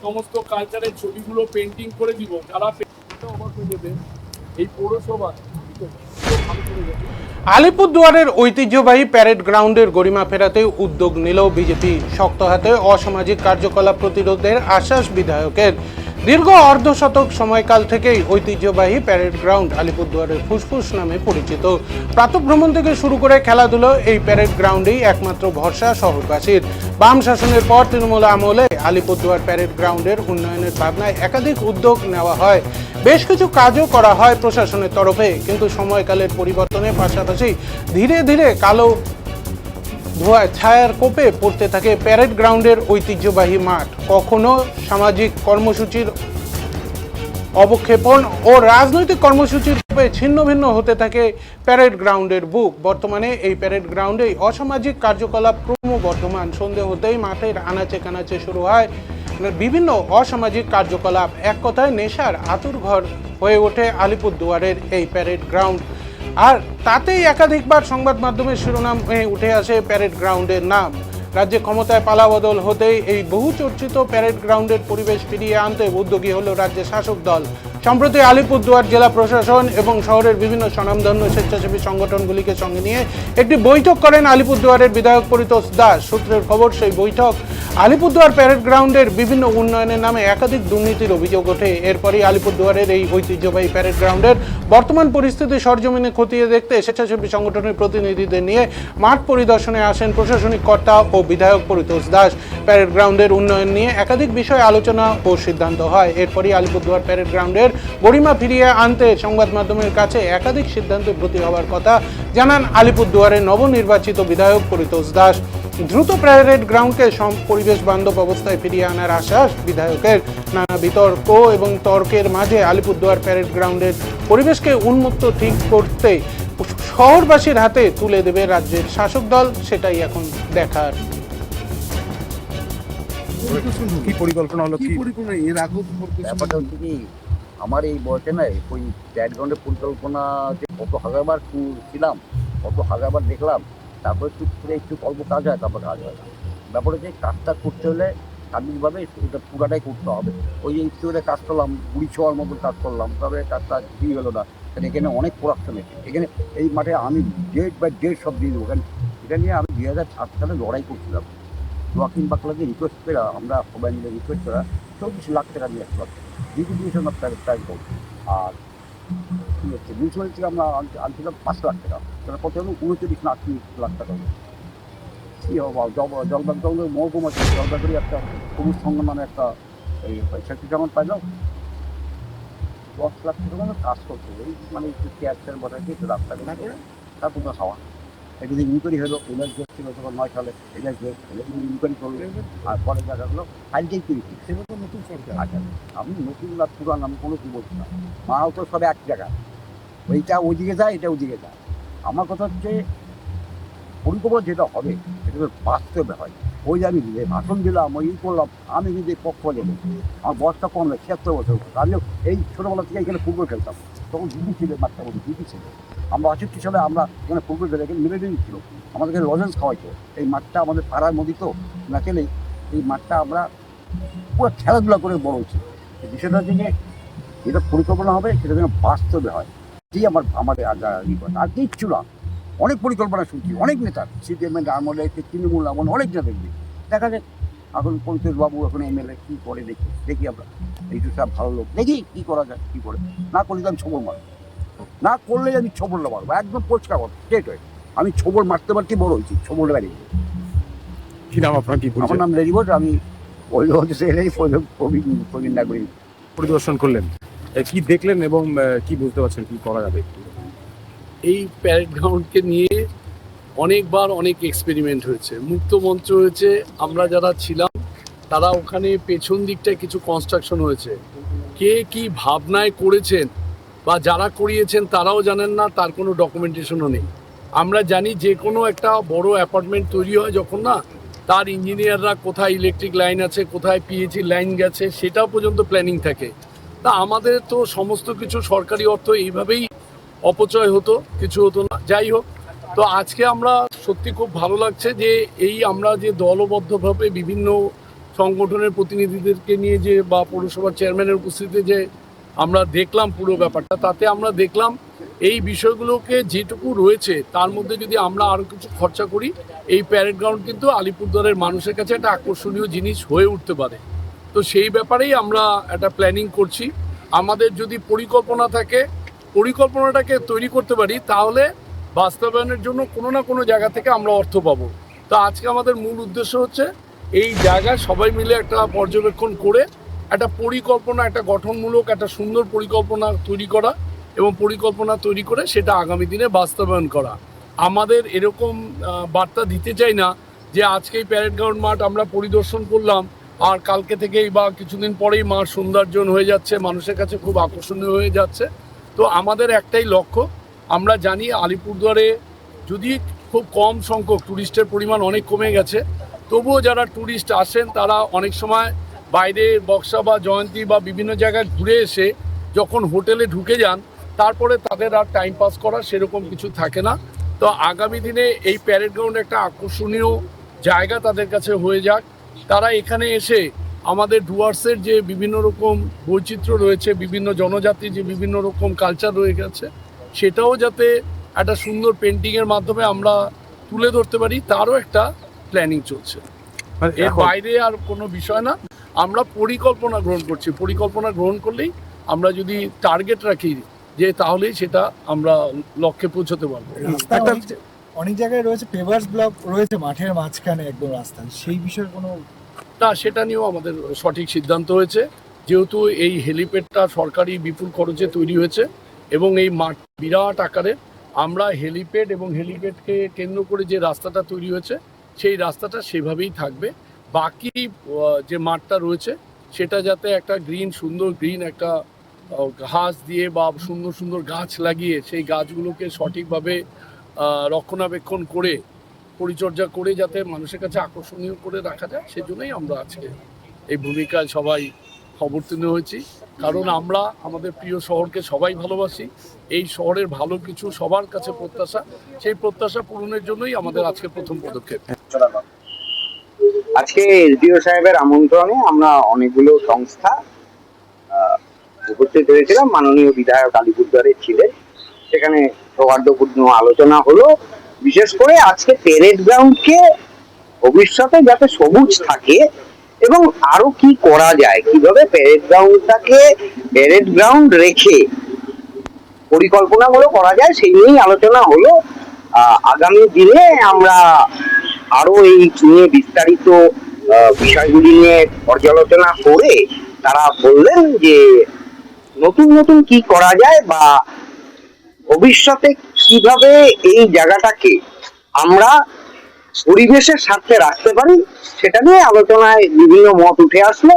সমস্ত কালচারের ছবিগুলো পেন্টিং করে দিব, যারা অবাক হয়ে যাবে এই পৌরসভা আলিপুরদুয়ারের ঐতিহ্যবাহী প্যারেড গ্রাউন্ডের গরিমা ফেরাতে উদ্যোগ নিল বিজেপি। শক্ত হাতে অসামাজিক কার্যকলাপ প্রতিরোধের আশ্বাস বিধায়কের। দীর্ঘ অর্ধশতক সময়কাল থেকেই ঐতিহ্যবাহী প্যারেড গ্রাউন্ড আলিপুরদুয়ারের ফুসফুস নামে পরিচিত। প্রাতঃভ্রমণ থেকে শুরু করে খেলাধুলো এই প্যারেড গ্রাউন্ডেই একমাত্র ভরসা শহরবাসীর। বাম শাসনের পর তৃণমূল আমলে আলিপুরদুয়ার প্যারেড গ্রাউন্ডের উন্নয়নের ভাবনায় একাধিক উদ্যোগ নেওয়া হয়, বেশ কিছু কাজও করা হয় প্রশাসনের তরফে। কিন্তু সময়কালের পরিবর্তনের পাশাপাশি ধীরে ধীরে কালো ধোঁয়ায় ছায়ার কোপে পড়তে থাকে প্যারেড গ্রাউন্ডের ঐতিহ্যবাহী মাঠ। কখনো সামাজিক কর্মসূচির অবক্ষেপণ ও রাজনৈতিক কর্মসূচির রূপে ছিন্ন ভিন্ন হতে থাকে প্যারেড গ্রাউন্ডের বুক। বর্তমানে এই প্যারেড গ্রাউন্ডেই অসামাজিক কার্যকলাপ ক্রমবর্ধমান। সন্ধে হতেই মাঠের আনাচে কানাচে শুরু হয় বিভিন্ন অসামাজিক কার্যকলাপ। এক কথায় নেশার আতুরঘর হয়ে ওঠে আলিপুরদুয়ারের এই প্যারেড গ্রাউন্ড। আর তাতেই একাধিকবার সংবাদ মাধ্যমের শিরোনামে উঠে আসে প্যারেড গ্রাউন্ডের নাম। রাজ্যে ক্ষমতায় পালাবদল হতেই এই বহু চর্চিত প্যারেড গ্রাউন্ডের পরিবেশ ফিরিয়ে আনতে উদ্যোগী হল রাজ্যের শাসক দল। সম্প্রতি আলিপুরদুয়ার জেলা প্রশাসন এবং শহরের বিভিন্ন স্বনামধন্য স্বেচ্ছাসেবী সংগঠনগুলিকে সঙ্গে নিয়ে একটি বৈঠক করেন আলিপুরদুয়ারের বিধায়ক পরিতোষ দাস। সূত্রের খবর, সেই বৈঠক আলিপুরদুয়ার প্যারেড গ্রাউন্ডের বিভিন্ন উন্নয়নের নামে একাধিক দুর্নীতির অভিযোগ ওঠে। এরপরই আলিপুরদুয়ারের এই ঐতিহ্যবাহী প্যারেড গ্রাউন্ডের বর্তমান পরিস্থিতি সরজমিনে খতিয়ে দেখতে স্বেচ্ছাসেবী সংগঠনের প্রতিনিধিদের নিয়ে মাঠ পরিদর্শনে আসেন প্রশাসনিক কর্তা ও বিধায়ক পরিতোষ দাস। প্যারেড গ্রাউন্ডের উন্নয়ন নিয়ে একাধিক বিষয় আলোচনা ও সিদ্ধান্ত হয়। এরপরই আলিপুরদুয়ার প্যারেড গ্রাউন্ডের গরিমা ফিরিয়ে আনতে সংবাদ মাধ্যমের কাছে একাধিক সিদ্ধান্তে ব্রতী হওয়ার কথা জানান আলিপুরদুয়ারের নবনির্বাচিত বিধায়ক পরিতোষ দাস। দ্রুত প্যারেড গ্রাউন্ডকে পরিবেশ বান্ধব অবস্থায় ফিরিয়ে আনার আশ্বাস বিধায়কের। নানা বিতর্ক এবং তর্কের মাঝে আলিপুরদুয়ার প্যারেড গ্রাউন্ডের পরিবেশকে উন্মুক্ত ঠিক করতে শহরবাসীর হাতে তুলে দেবে রাজ্যের শাসক দল, সেটাই এখন দেখার। কি পরিকল্পনা হলো, কি পরিকল্পনা এর আগে ব্যাপারটা হচ্ছে কি, আমার এই বয়সে না ওই ব্যাকগ্রাউন্ডের পরিকল্পনা যে কত হাজারবার ছিলাম, কত হাজারবার দেখলাম, তারপরে চুপ করে একটু অল্প কাজ হয়, তারপর কাজ হয় না। ব্যাপারে যে কাজটা করতে হলে স্বাধীনভাবে এটা পুরাটাই করতে হবে। ওই যে একটু করে কাজ করলাম, বুড়ি ছোঁয়ার মতন কাজ করলাম, তবে কাজটা ঠিক হলো না। কারণ এখানে অনেক প্রোডাকশন আছে। এখানে এই মাঠে আমি ডেট বাই ডেট সব দিয়ে দেবো। কারণ এটা নিয়ে আমি 2007 সালে লড়াই করছিলাম। ওয়াকিং বাকলাকে রিকোয়েস্ট করে, আমরা সবাই মিলে রিকোয়েস্ট করা 24 লাখ টাকা দিয়ে আসলাম। ডিস্ট্রিবিউশন অফ প্রাইস করবো। আর কী হচ্ছে, মিউনিসিপ্যাল থেকে আমরা আনছিলাম 5 লাখ টাকা। তারা কত হলো 29 লাখ টাকা হলো। কী হবো, জলবাগ মহকুমা আছে, জলবাগেরই একটা সবুজ সংঘ নামে একটা এই সেটি যখন পাইলাম 10 লাখ টাকা মানে কাজ করতে হবে। এই মানে একটু চেয়ার বসাইছে, একটু রাস্তা করে তারপর তো হাওয়া এটা যে ইনকোয়ারি হলো, এনার্জি ছিল তখন 9 সালে, এনার্জি ইনকোয়ারি করলো। আর পরে দেখা গেলো ফাইলটাই করেছি। সেটা তো নতুন সরকার। আচ্ছা, আমি নতুন না পুরান আমি কোনো কি বলছি না। মাও তো সব এক জায়গায়, ওইটা ওইদিকে যায়, এটা ওইদিকে যায়। আমার কথা হচ্ছে পরিকল্পনা যেটা হবে সেটা বাস্তবে হয়। ওই যে আমি ভাষণ দিলাম, ওই করলাম, আমি কিন্তু পক্ষ নেবো। আমার বয়সটা কম নেই, 76 বছর। আমিও এই ছোটোবেলা থেকে এখানে ফুটবল খেলতাম। তখন দিদি ছিল, মাঠটা বলি দিদি ছিল। আমরা 68 সালে আমরা এখানে ফুটবল খেলে, এখানে মিলিটারি ছিল, আমাদেরকে লজেন্স খাওয়াইতো। এই মাঠটা আমাদের পাড়ার মধ্যে তো না খেলেই এই মাঠটা আমরা পুরো খেলাধুলা করে বড় হয়েছি। এই বিষয়টা হচ্ছে যে যেটা পরিকল্পনা হবে সেটা যেন বাস্তবে হয়, যেই আমাদের আর কিচ্ছু না। অনেক পরিকল্পনা শুনছি, অনেক নেতার, সিপিএমের আমলে, তৃণমূল আমলে অনেক নেতা দেখবি। দেখা যাক এখন পরিতোষ বাবু এখন এমএলএ কী করে, দেখি আমরা এইটু সব ভালো লোক, দেখি কী করা যায়, কী করে। না করলে আমি ছবল মারব, না করলে আমি ছবলটা মারবো, একদম পরিষ্কার কথা, স্ট্রেট হয়। আমি ছবল মারতে পারতে বড় হয়েছি, ছবলটা বেরিয়ে। কি নাম আপনার? কি আমার নাম লেরিবোট, আমি ওই হচ্ছে প্রবীণ নাগরিক। পরিদর্শন করলেন, কি দেখলেন এবং কি বুঝতে পারছেন কি করা যাবে? এই প্যারেড গ্রাউন্ডকে নিয়ে অনেকবার অনেক এক্সপেরিমেন্ট হয়েছে, মুক্ত মঞ্চ হয়েছে। আমরা যারা ছিলাম তারা ওখানে পেছন দিকটায় কিছু কনস্ট্রাকশন হয়েছে। কে কি ভাবনায় করেছেন বা যারা করিয়েছেন তারাও জানেন না, তার কোনো ডকুমেন্টেশনও নেই। আমরা জানি যে কোনো একটা বড় অ্যাপার্টমেন্ট তৈরি হয় যখন, না তার ইঞ্জিনিয়াররা কোথায় ইলেকট্রিক লাইন আছে, কোথায় পিএইচই লাইন গেছে, সেটাও পর্যন্ত প্ল্যানিং থাকে। তা আমাদের তো সমস্ত কিছু সরকারি অর্থ এইভাবেই অপচয় হতো, কিছু হতো না। যাই হোক, তো আজকে আমরা সত্যি খুব ভালো লাগছে যে এই আমরা যে দলবদ্ধভাবে বিভিন্ন সংগঠনের প্রতিনিধিদেরকে নিয়ে যে বা পৌরসভার চেয়ারম্যানের উপস্থিতিতে যে আমরা দেখলাম পুরো ব্যাপারটা, তাতে আমরা দেখলাম এই বিষয়গুলোকে যেটুকু রয়েছে তার মধ্যে যদি আমরা আরও কিছু খরচা করি, এই প্যারেড গ্রাউন্ড কিন্তু আলিপুরদুয়ারের মানুষের কাছে একটা আকর্ষণীয় জিনিস হয়ে উঠতে পারে। তো সেই ব্যাপারেই আমরা একটা প্ল্যানিং করছি। আমাদের যদি পরিকল্পনা থাকে, পরিকল্পনাটাকে তৈরি করতে পারি, তাহলে বাস্তবায়নের জন্য কোনো না কোনো জায়গা থেকে আমরা অর্থ পাবো। তো আজকে আমাদের মূল উদ্দেশ্য হচ্ছে এই জায়গায় সবাই মিলে একটা পর্যবেক্ষণ করে একটা পরিকল্পনা, একটা গঠনমূলক একটা সুন্দর পরিকল্পনা তৈরি করা এবং পরিকল্পনা তৈরি করে সেটা আগামী দিনে বাস্তবায়ন করা। আমাদের এরকম বার্তা দিতে চাই না যে আজকেই প্যারেড গ্রাউন্ড মাঠ আমরা পরিদর্শন করলাম আর কালকে থেকেই বা কিছুদিন পরেই মাঠ সৌন্দর্যন হয়ে যাচ্ছে, মানুষের কাছে খুব আকর্ষণীয় হয়ে যাচ্ছে। তো আমাদের একটাই লক্ষ্য, আমরা জানি আলিপুরদুয়ারে যদি খুব কম সংখ্যক ট্যুরিস্টের পরিমাণ অনেক কমে গেছে, তবুও যারা ট্যুরিস্ট আসেন তারা অনেক সময় বাইরে বক্সা বা জয়ন্তী বা বিভিন্ন জায়গায় ঘুরে এসে যখন হোটেলে ঢুকে যান, তারপরে তাদের আর টাইম পাস করা সেরকম কিছু থাকে না। তো আগামী দিনে এই প্যারেড গ্রাউন্ড একটা আকর্ষণীয় জায়গা তাদের কাছে হয়ে যাক। তারা এখানে এসে আমাদের ডুয়ার্সের যে বিভিন্ন রকম বৈচিত্র্য রয়েছে, বিভিন্ন জনজাতির যে বিভিন্ন রকম কালচার রয়ে গেছে, সেটাও যাতে একটা সুন্দর পেন্টিংয়ের মাধ্যমে আমরা তুলে ধরতে পারি, তারও একটা প্ল্যানিং চলছে। এর বাইরে আর কোনো বিষয় না, আমরা পরিকল্পনা গ্রহণ করছি। পরিকল্পনা গ্রহণ করলেই আমরা যদি টার্গেট রাখি যে তাহলেই সেটা আমরা লক্ষ্যে পৌঁছতে পারবো। অনেক জায়গায় রয়েছে পেভার্স ব্লক রয়েছে মাঠের মাঝখানে একদম রাস্তায়, সেই বিষয়ে কোনো না, সেটা নিয়েও আমাদের সঠিক সিদ্ধান্ত হয়েছে। যেহেতু এই হেলিপ্যাডটা সরকারি বিপুল খরচে তৈরি হয়েছে এবং এই মাঠ বিরাট আকারে, আমরা হেলিপ্যাড এবং হেলিপ্যাডকে কেন্দ্র করে যে রাস্তাটা তৈরি হয়েছে সেই রাস্তাটা সেভাবেই থাকবে। বাকি যে মাঠটা রয়েছে সেটা যাতে একটা গ্রিন, সুন্দর গ্রিন একটা ঘাস দিয়ে বা সুন্দর সুন্দর গাছ লাগিয়ে সেই গাছগুলোকে সঠিকভাবে রক্ষণাবেক্ষণ করে পরিচর্যা করে যাতে মানুষের কাছে আকর্ষণীয় করে রাখা যায়, সেজন্যই আমরা আজকে এই ভূমিকায় সবাই অবতীর্ণ হয়েছি। কারণ আমরা আমাদের প্রিয় শহরকে সবাই ভালোবাসি, এই শহরের ভালো কিছু সবার কাছে প্রত্যাশা, সেই প্রত্যাশা পূরণের জন্যই আমাদের আজকে প্রথম পদক্ষেপ। আজকে এসডিও সাহেবের আমন্ত্রণে আমরা অনেকগুলো সংস্থা উপস্থিত হয়েছিলাম। মাননীয় বিধায়ক আলিপুরদুয়ারে ছিলেন, সেখানে সৌহার্দ্যপূর্ণ আলোচনা হলো। বিশেষ করে আজকে প্যারেড গ্রাউন্ডকে ভবিষ্যতে যাতে সবুজ থাকে এবং আরো কি করা যায়, কিভাবে প্যারেড গ্রাউন্ডটাকে প্যারেড গ্রাউন্ড রেখে পরিকল্পনাগুলো করা যায়, সেই নিয়েই আলোচনা হলো। আগামী দিনে আমরা আরো এই নিয়ে বিস্তারিত বিষয়গুলি নিয়ে পর্যালোচনা করে তারা বললেন যে নতুন নতুন কি করা যায় বা ভবিষ্যতে কিভাবে এই জায়গাটাকে আমরা পরিবেশের স্বার্থে রাখতে পারি, সেটা নিয়ে আলোচনায় বিভিন্ন মত উঠে আসলো।